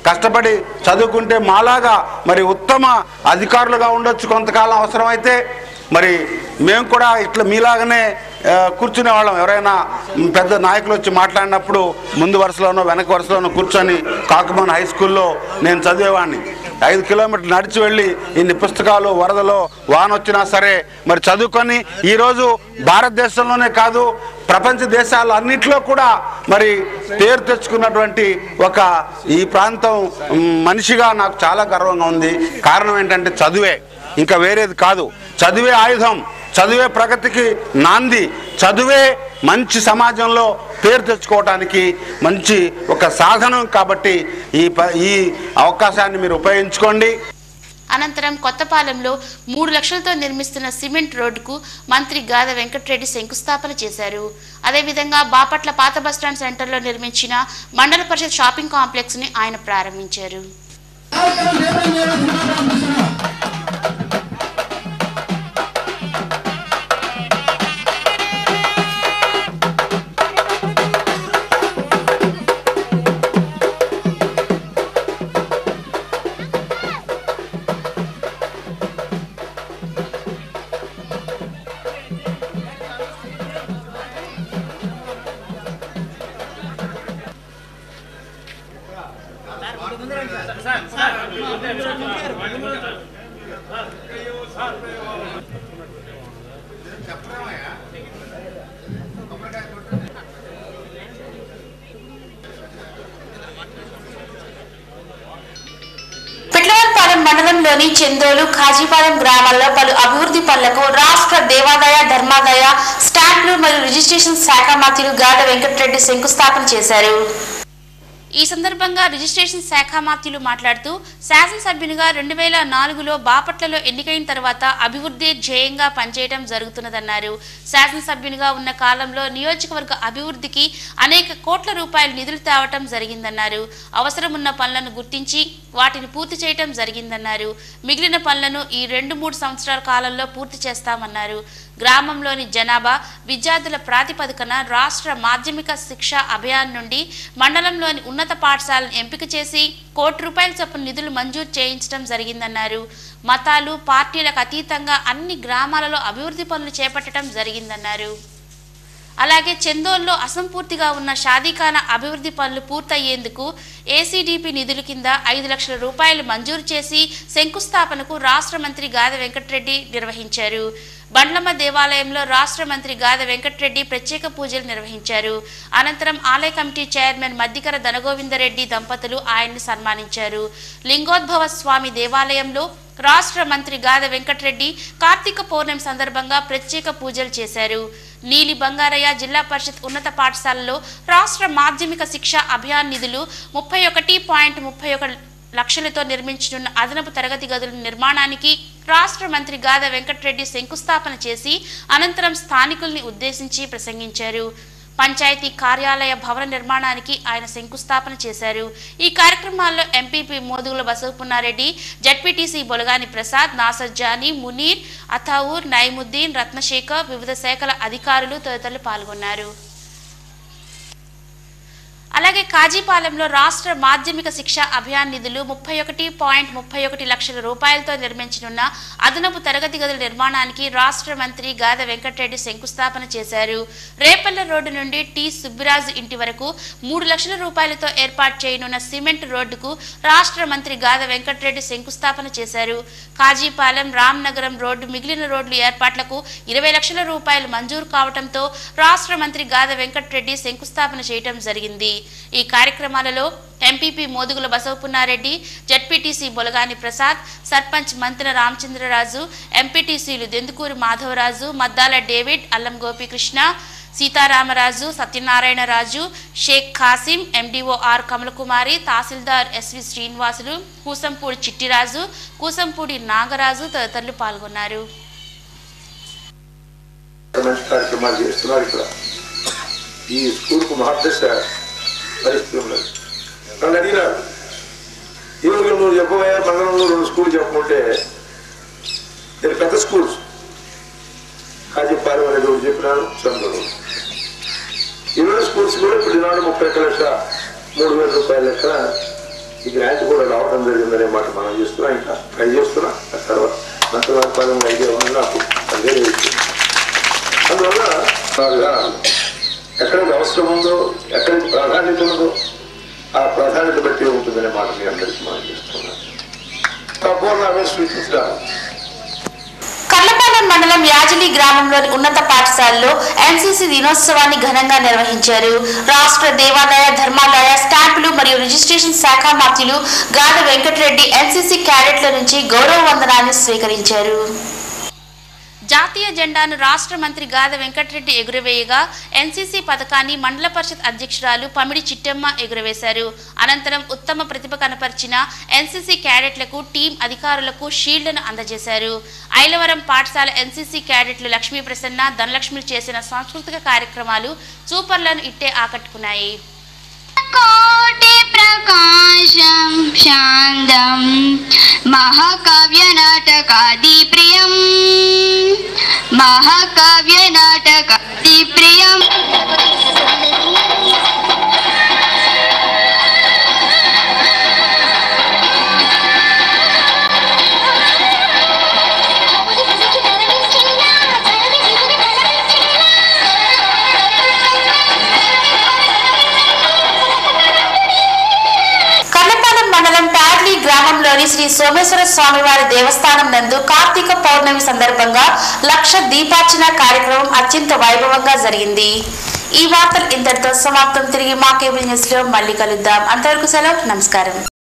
కష్టపడి చదువుకుంటే మాలాగా మరి ఉత్తమ అధికారులుగా ఉండొచ్చు కొంతకాలం అవసరమైతే. మరి మేము కూడా ఇట్లా మీలాగానే కూర్చునే వాళ్ళం. ఎవరైనా పెద్ద నాయకులు వచ్చి మాట్లాడినప్పుడు ముందు వరుసలోనో వెనక వరుసలోనో కూర్చొని కాకుమాన్ హై స్కూల్లో నేను చదివేవాడిని. 5 కిలోమీటర్లు నడిచి వెళ్ళి ఇన్ని పుస్తకాలు వరదలో వాన వచ్చినా సరే మరి చదువుకొని ఈరోజు భారతదేశంలోనే కాదు ప్రపంచ దేశాలు అన్నింటిలో కూడా మరి పేరు తెచ్చుకున్నటువంటి ఒక ఈ ప్రాంతం మనిషిగా నాకు చాలా గర్వంగా ఉంది. కారణం ఏంటంటే చదువే, ఇంకా వేరేది కాదు. చదువే ఆయుధం, చదువే ప్రగతికి నాంది, చదువే మంచి సమాజంలో పేరు తెచ్చుకోవడానికి మంచి ఒక సాధనం. కాబట్టి ఈ అవకాశాన్ని మీరు ఉపయోగించుకోండి. అనంతరం కొత్తపాలెంలో 3 లక్షలతో నిర్మిస్తున్న సిమెంట్ రోడ్డుకు మంత్రి గాద వెంకటరెడ్డి శంకుస్థాపన చేశారు. అదేవిధంగా బాపట్ల పాత బస్టాండ్ సెంటర్లో నిర్మించిన మండల పరిషత్ షాపింగ్ కాంప్లెక్స్ ని ఆయన ప్రారంభించారు. మండలంలోని చెందోలు ఖాజీపాలెం గ్రామాల్లో పలు అభివృద్ధి పనులకు రాష్ట్ర దేవాదాయ ధర్మాదాయ స్టాంపులు మరియు రిజిస్ట్రేషన్ శాఖ మంత్రులు గాద వెంకటరెడ్డి శంకుస్థాపన చేశారు. ఈ సందర్భంగా రిజిస్ట్రేషన్ శాఖ మంత్రులు మాట్లాడుతూ శాసనసభ్యునిగా 2004లో బాపట్లలో ఎన్నికైన తర్వాత అభివృద్ధి ధ్యేయంగా పనిచేయడం జరుగుతున్నదన్నారు. శాసనసభ్యునిగా ఉన్న కాలంలో నియోజకవర్గ అభివృద్ధికి అనేక కోట్ల రూపాయల నిధులు తేవటం జరిగిందన్నారు. అవసరం ఉన్న పనులను గుర్తించి వాటిని పూర్తి చేయటం జరిగిందన్నారు. మిగిలిన పనులను ఈ 2-3 సంవత్సరాల కాలంలో పూర్తి చేస్తామన్నారు. గ్రామంలోని జనాభా విద్యార్థుల ప్రాతిపదికన రాష్ట్ర మాధ్యమిక శిక్ష అభియాన్ నుండి మండలంలోని ఉన్నత పాఠశాలను ఎంపిక చేసి ₹1 కోటి చొప్పున నిధులు మంజూరు చేయించడం జరిగిందన్నారు. మతాలు పార్టీలకు అతీతంగా అన్ని గ్రామాలలో అభివృద్ధి పనులు చేపట్టడం జరిగిందన్నారు. అలాగే చెందోల్లో అసంపూర్తిగా ఉన్న షాదీఖానా అభివృద్ధి పనులు పూర్తయ్యేందుకు ఏసీడీపీ నిధుల కింద ₹5 లక్షల మంజూరు చేసి శంకుస్థాపనకు రాష్ట్ర మంత్రి గాద వెంకటరెడ్డి నిర్వహించారు. బండ్లమ్మ దేవాలయంలో రాష్ట్ర మంత్రి గాద వెంకటరెడ్డి ప్రత్యేక పూజలు నిర్వహించారు. అనంతరం ఆలయ కమిటీ చైర్మన్ మద్దికర ధనగోవిందరెడ్డి దంపతులు ఆయన్ని సన్మానించారు. లింగోద్భవ స్వామి దేవాలయంలో రాష్ట్ర మంత్రి గాద వెంకటరెడ్డి కార్తీక పౌర్ణమి సందర్భంగా ప్రత్యేక పూజలు చేశారు. నీలి బంగారయ్య జిల్లా పరిషత్ ఉన్నత పాఠశాలలో రాష్ట్ర మాధ్యమిక శిక్ష అభియాన్ నిధులు 31.31 లక్షలతో నిర్మించనున్న అదనపు తరగతి గదుల నిర్మాణానికి రాష్ట్ర మంత్రి గాద వెంకటరెడ్డి శంకుస్థాపన చేసి అనంతరం స్థానికుల్ని ఉద్దేశించి ప్రసంగించారు. పంచాయతీ కార్యాలయ భవన నిర్మాణానికి ఆయన శంకుస్థాపన చేశారు. ఈ కార్యక్రమాల్లో ఎంపీపీ మోదుగుల బసవపున్నారెడ్డి, జడ్పీటీసీ బొలగాని ప్రసాద్, నాసర్ జానీ, మునీర్, అతావూర్, నైముద్దీన్, రత్నశేఖర్, వివిధ శాఖల అధికారులు తదితరులు పాల్గొన్నారు. అలాగే కాజీపాలెంలో రాష్ట్ర మాధ్యమిక శిక్ష అభియాన్ నిధులు 31.31 లక్షల రూపాయలతో నిర్మించనున్న అదనపు తరగతి గదుల నిర్మాణానికి రాష్ట్ర మంత్రి గాద వెంకటరెడ్డి శంకుస్థాపన చేశారు. రేపల్ల రోడ్డు నుండి టి సుబ్బిరాజు ఇంటి వరకు 3 లక్షల రూపాయలతో ఏర్పాటు చేయనున్న సిమెంట్ రోడ్డుకు రాష్ట్ర మంత్రి గాద వెంకటరెడ్డి శంకుస్థాపన చేశారు. కాజీపాలెం రామ్నగరం రోడ్డు మిగిలిన రోడ్లు ఏర్పాట్లకు 20 లక్షల రూపాయలు మంజూరు కావడంతో రాష్ట్ర మంత్రి గాద వెంకటరెడ్డి శంకుస్థాపన చేయడం జరిగింది. ఈ కార్యక్రమాలలో ఎంపీపీ మోదుగుల బసవపున్నారెడ్డి, జడ్పీటీసీ బొలగాని ప్రసాద్, సర్పంచ్ మంత్ర రామచంద్రరాజు, ఎంపీటీసీలు Dendukuri Madhavaraju, Maddala David, Allam Gopikrishna, Sitaramaraju, Satyanarayanaraju, Sheikh Khasim, MDO R Kamalakumari, tahsildar SV Srinivasulu, Kusampudi Chittiraju, Kusampudi Nagaraju తదితరులు పాల్గొన్నారు. నన్ను అడిగినారు, ఈరోజు నువ్వు చెప్పబోయా మండలంలో 2 స్కూళ్ళు చెప్పమంటే నేను పెద్ద స్కూల్స్ కాజీపాలెం అనేది ఒకటి చెప్పినాను, చంద్రుడు 20 స్కూల్స్ కూడా ఇప్పుడు ఈనాడు 31,03,000 రూపాయల లెక్కన ఈ గ్రాంట్ కూడా రావడం జరిగిందనే మాట మనం చేస్తున్నా, ఇంకా ట్రై చేస్తున్నా. తర్వాత మంత్రివర్గం ఐడియా ఉంది నాకు, అదే అందువల్ల ఎక్కడికి అవసరం ఉందో, ఎక్కడికి ప్రాధాన్యత ఉందో ఆ ప్రాధాన్యత బట్టి ఉంటుందనే మాట మీ అందరికీ మనం చేస్తున్నాం. తప్పకుండా సూచించాలి. కర్లపాలెం మండలం యాజలి గ్రామంలోని ఉన్నత పాఠశాలలో ఎన్సీసీ దినోత్సవాన్ని ఘనంగా నిర్వహించారు. రాష్ట్ర దేవాదాయ ధర్మాదాయ స్టాంపులు మరియు రిజిస్ట్రేషన్ శాఖ మంత్రులు గాడ వెంకటరెడ్డి ఎన్సీసీ క్యాడెట్ల నుంచి గౌరవ వందనాన్ని స్వీకరించారు. జాతీయ జెండాను రాష్ట్ర మంత్రి గాద వెంకటరెడ్డి ఎగురవేయగా ఎన్సీసీ పథకాన్ని మండల పరిషత్ అధ్యక్షురాలు పమిడి చిట్టమ్మ ఎగురవేశారు. అనంతరం ఉత్తమ ప్రతిభ కనపరిచిన ఎన్సీసీ క్యాడెట్లకు టీం అధికారులకు షీల్డ్ను అందజేశారు. ఐలవరం పాఠశాల ఎన్సీసీ క్యాడెట్లు లక్ష్మీ ప్రసన్న, ధనలక్ష్మి చేసిన సాంస్కృతిక కార్యక్రమాలు చూపర్లను ఇట్టే ఆకట్టుకున్నాయి. कोटि प्रकाशं शान्तं महाकाव्य नाटकादि प्रियं महाकाव्य नाटकादि प्रियं గ్రామంలోని శ్రీ సోమేశ్వర స్వామి వారి దేవస్థానం నందు కార్తీక పౌర్ణమి సందర్భంగా లక్ష దీపార్చన కార్యక్రమం అత్యంత వైభవంగా జరిగింది. ఈ వార్తలు ఇంతటితో సమాప్తం. తిరిగి మా కేబుల్ న్యూస్ లో మళ్ళీ కలుద్దాం. అంతవరకు సెలవు. నమస్కారం.